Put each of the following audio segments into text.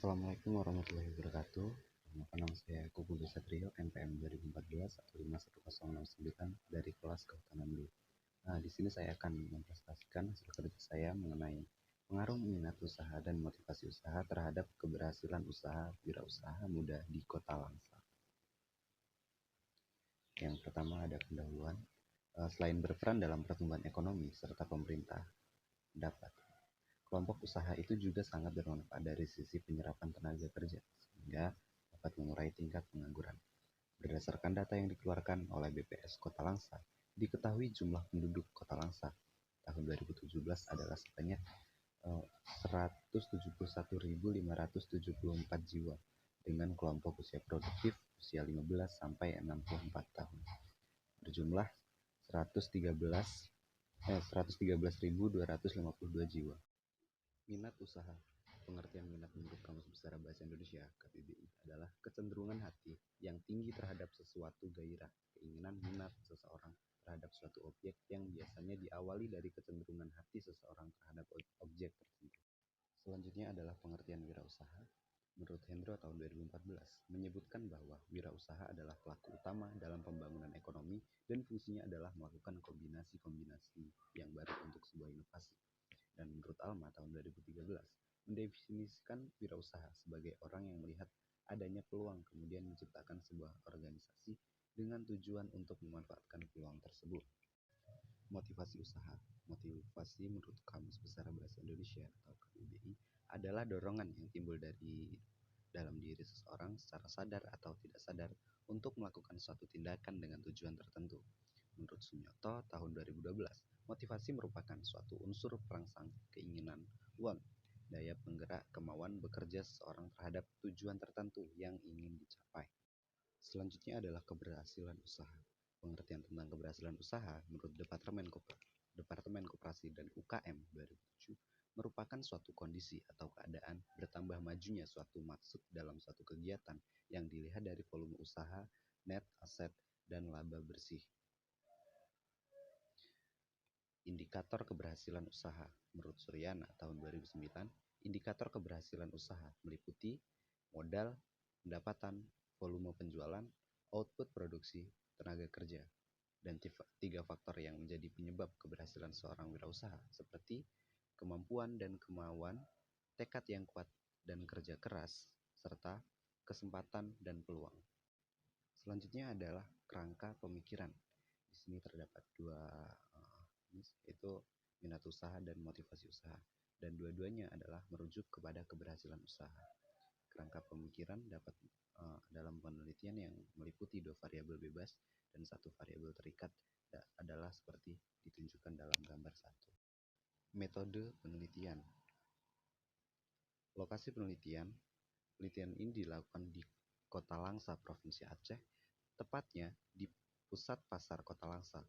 Assalamualaikum warahmatullahi wabarakatuh. Nama saya Kukudu Satrio, NPM 2014-15106 dari kelas Kehutanan B. Nah, di sini saya akan mempresentasikan hasil kerja saya mengenai pengaruh minat usaha dan motivasi usaha terhadap keberhasilan usaha wirausaha muda di Kota Langsa. Yang pertama ada pendahuluan. Selain berperan dalam pertumbuhan ekonomi serta pemerintah dapat, kelompok usaha itu juga sangat bermanfaat dari sisi penyerapan tenaga kerja, sehingga dapat mengurai tingkat pengangguran. Berdasarkan data yang dikeluarkan oleh BPS Kota Langsa, diketahui jumlah penduduk Kota Langsa tahun 2017 adalah sebanyak 171.574 jiwa dengan kelompok usia produktif usia 15 sampai 64 tahun berjumlah 113.252 jiwa. Minat usaha. Pengertian minat menurut Kamus Besar Bahasa Indonesia (KBBI) adalah kecenderungan hati yang tinggi terhadap sesuatu, gairah, keinginan minat seseorang terhadap suatu objek yang biasanya diawali dari kecenderungan hati seseorang terhadap objek tertentu. Selanjutnya adalah pengertian wirausaha. Menurut Hendro tahun 2014 menyebutkan bahwa wirausaha adalah pelaku utama dalam pembangunan ekonomi dan fungsinya adalah melakukan kombinasi-kombinasi yang baru untuk sebuah inovasi. Dan menurut Alma tahun 2013 mendefinisikan wirausaha sebagai orang yang melihat adanya peluang kemudian menciptakan sebuah organisasi dengan tujuan untuk memanfaatkan peluang tersebut. Motivasi usaha. Motivasi menurut Kamus Besar Bahasa Indonesia atau KBBI adalah dorongan yang timbul dari dalam diri seseorang secara sadar atau tidak sadar untuk melakukan suatu tindakan dengan tujuan tertentu. Menurut Sunyoto tahun 2012, motivasi merupakan suatu unsur perangsang keinginan, daya penggerak kemauan bekerja seseorang terhadap tujuan tertentu yang ingin dicapai. Selanjutnya adalah keberhasilan usaha. Pengertian tentang keberhasilan usaha menurut Departemen Koperasi dan UKM 2007 merupakan suatu kondisi atau keadaan bertambah majunya suatu maksud dalam suatu kegiatan yang dilihat dari volume usaha, net aset, dan laba bersih. Indikator keberhasilan usaha. Menurut Suryana tahun 2009, indikator keberhasilan usaha meliputi modal, pendapatan, volume penjualan, output produksi, tenaga kerja, dan 3 faktor yang menjadi penyebab keberhasilan seorang wirausaha seperti kemampuan dan kemauan, tekad yang kuat dan kerja keras, serta kesempatan dan peluang. Selanjutnya adalah kerangka pemikiran. Di sini terdapat dua yaitu minat usaha dan motivasi usaha, dan dua-duanya adalah merujuk kepada keberhasilan usaha. Kerangka pemikiran dapat dalam penelitian yang meliputi 2 variabel bebas dan 1 variabel terikat adalah seperti ditunjukkan dalam gambar 1. Metode penelitian. Lokasi penelitian ini dilakukan di Kota Langsa, Provinsi Aceh, tepatnya di pusat pasar Kota Langsa,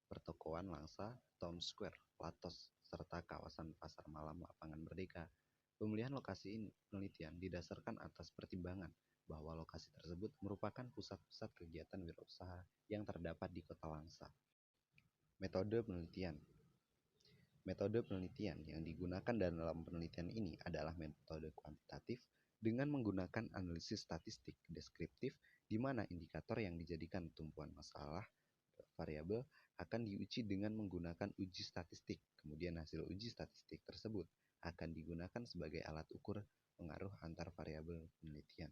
pertokoan Langsa, Town Square, Platos, serta kawasan Pasar Malam Lapangan Merdeka. Pemilihan lokasi penelitian didasarkan atas pertimbangan bahwa lokasi tersebut merupakan pusat-pusat kegiatan wirausaha yang terdapat di Kota Langsa. Metode penelitian. Metode penelitian yang digunakan dalam penelitian ini adalah metode kuantitatif dengan menggunakan analisis statistik deskriptif di mana indikator yang dijadikan tumpuan masalah variabel akan diuji dengan menggunakan uji statistik. Kemudian hasil uji statistik tersebut akan digunakan sebagai alat ukur pengaruh antar variabel penelitian.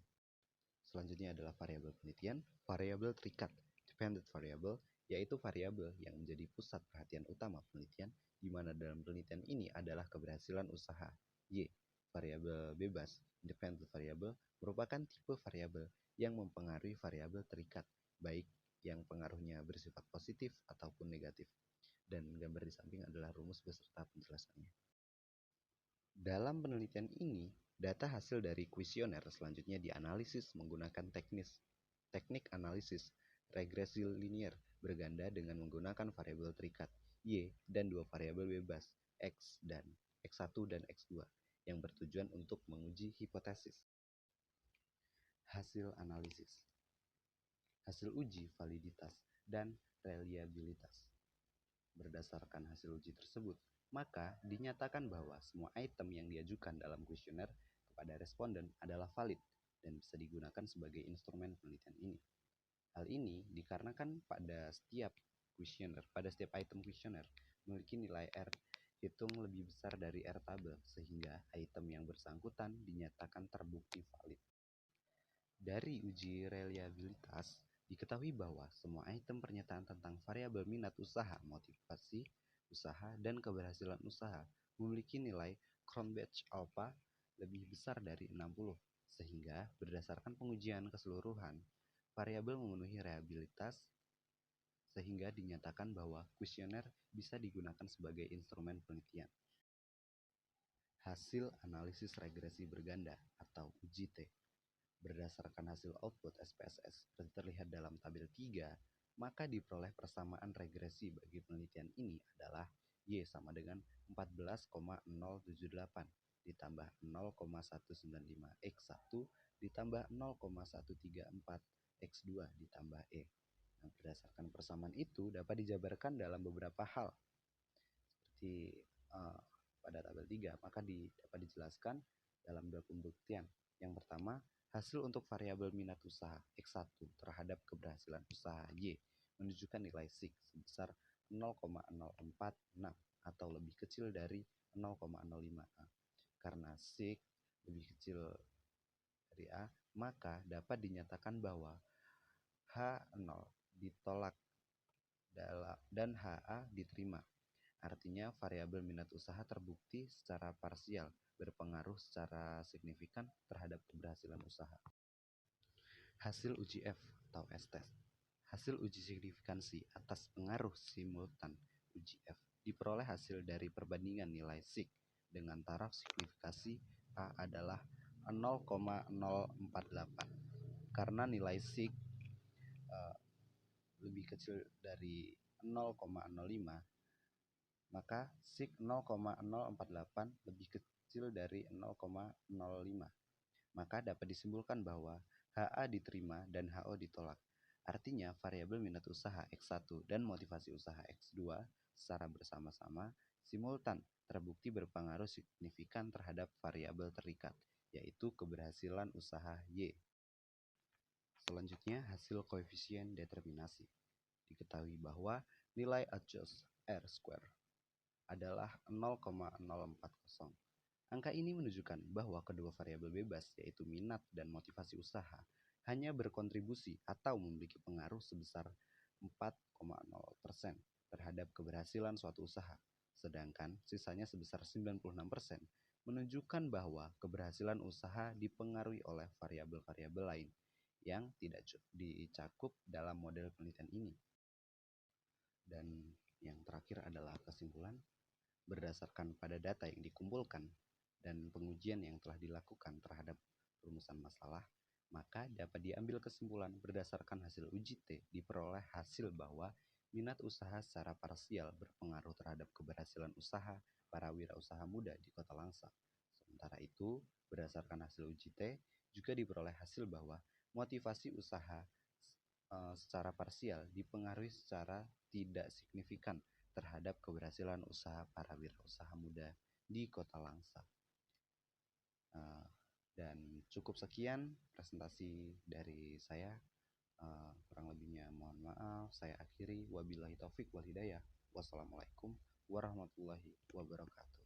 Selanjutnya adalah variabel penelitian, variabel terikat, dependent variable, yaitu variabel yang menjadi pusat perhatian utama penelitian, di mana dalam penelitian ini adalah keberhasilan usaha. Y. Variabel bebas, independent variable, merupakan tipe variabel yang mempengaruhi variabel terikat, baik yang pengaruhnya bersifat positif ataupun negatif. Dan gambar di samping adalah rumus beserta penjelasannya. Dalam penelitian ini, data hasil dari kuesioner selanjutnya dianalisis menggunakan teknik analisis regresi linier berganda dengan menggunakan variabel terikat Y dan 2 variabel bebas X1 dan X2 yang bertujuan untuk menguji hipotesis. Hasil analisis. Hasil uji validitas dan reliabilitas. Berdasarkan hasil uji tersebut, maka dinyatakan bahwa semua item yang diajukan dalam kuesioner kepada responden adalah valid dan bisa digunakan sebagai instrumen penelitian ini. Hal ini dikarenakan pada setiap item kuesioner memiliki nilai R hitung lebih besar dari R tabel, sehingga item yang bersangkutan dinyatakan terbukti valid. Dari uji reliabilitas, diketahui bahwa semua item pernyataan tentang variabel minat usaha, motivasi usaha, dan keberhasilan usaha memiliki nilai Cronbach alpha lebih besar dari 60, sehingga berdasarkan pengujian keseluruhan, variabel memenuhi reliabilitas sehingga dinyatakan bahwa kuesioner bisa digunakan sebagai instrumen penelitian. Hasil analisis regresi berganda atau UGT. Berdasarkan hasil output SPSS seperti terlihat dalam tabel 3, maka diperoleh persamaan regresi bagi penelitian ini adalah Y sama dengan 14,078 ditambah 0,195 X1 ditambah 0,134 X2 ditambah E. Nah, berdasarkan persamaan itu dapat dijabarkan dalam beberapa hal. Seperti pada tabel 3, maka dapat dijelaskan dalam dua pembuktian. Yang pertama, hasil untuk variabel minat usaha X1 terhadap keberhasilan usaha Y menunjukkan nilai SIG sebesar 0,046 atau lebih kecil dari 0,05A. Karena SIG lebih kecil dari A, maka dapat dinyatakan bahwa H0 ditolak dan HA diterima. Artinya variabel minat usaha terbukti secara parsial berpengaruh secara signifikan terhadap keberhasilan usaha. Hasil uji F atau S-test. Hasil uji signifikansi atas pengaruh simultan uji F diperoleh hasil dari perbandingan nilai SIG dengan taraf signifikasi A adalah 0,048. Karena nilai SIG lebih kecil dari 0,05, maka SIG 0,048 lebih kecil dari 0,05. Maka dapat disimpulkan bahwa HA diterima dan HO ditolak. Artinya variabel minat usaha X1 dan motivasi usaha X2 secara bersama-sama simultan terbukti berpengaruh signifikan terhadap variabel terikat, yaitu keberhasilan usaha Y. Selanjutnya, hasil koefisien determinasi. Diketahui bahwa nilai adjust R square adalah 0,040. Angka ini menunjukkan bahwa kedua variabel bebas, yaitu minat dan motivasi usaha, hanya berkontribusi atau memiliki pengaruh sebesar 4,0% terhadap keberhasilan suatu usaha, sedangkan sisanya sebesar 96% menunjukkan bahwa keberhasilan usaha dipengaruhi oleh variabel-variabel lain yang tidak dicakup dalam model penelitian ini. Dan yang terakhir adalah kesimpulan. Berdasarkan pada data yang dikumpulkan dan pengujian yang telah dilakukan terhadap rumusan masalah, maka dapat diambil kesimpulan berdasarkan hasil uji T diperoleh hasil bahwa minat usaha secara parsial berpengaruh terhadap keberhasilan usaha para wirausaha muda di Kota Langsa. Sementara itu, berdasarkan hasil uji T juga diperoleh hasil bahwa motivasi usaha secara parsial dipengaruhi secara tidak signifikan terhadap keberhasilan usaha para wirausaha muda di Kota Langsa. Dan cukup sekian presentasi dari saya. Kurang lebihnya mohon maaf. Saya akhiri. Wabillahi taufik wal hidayah. Wassalamualaikum warahmatullahi wabarakatuh.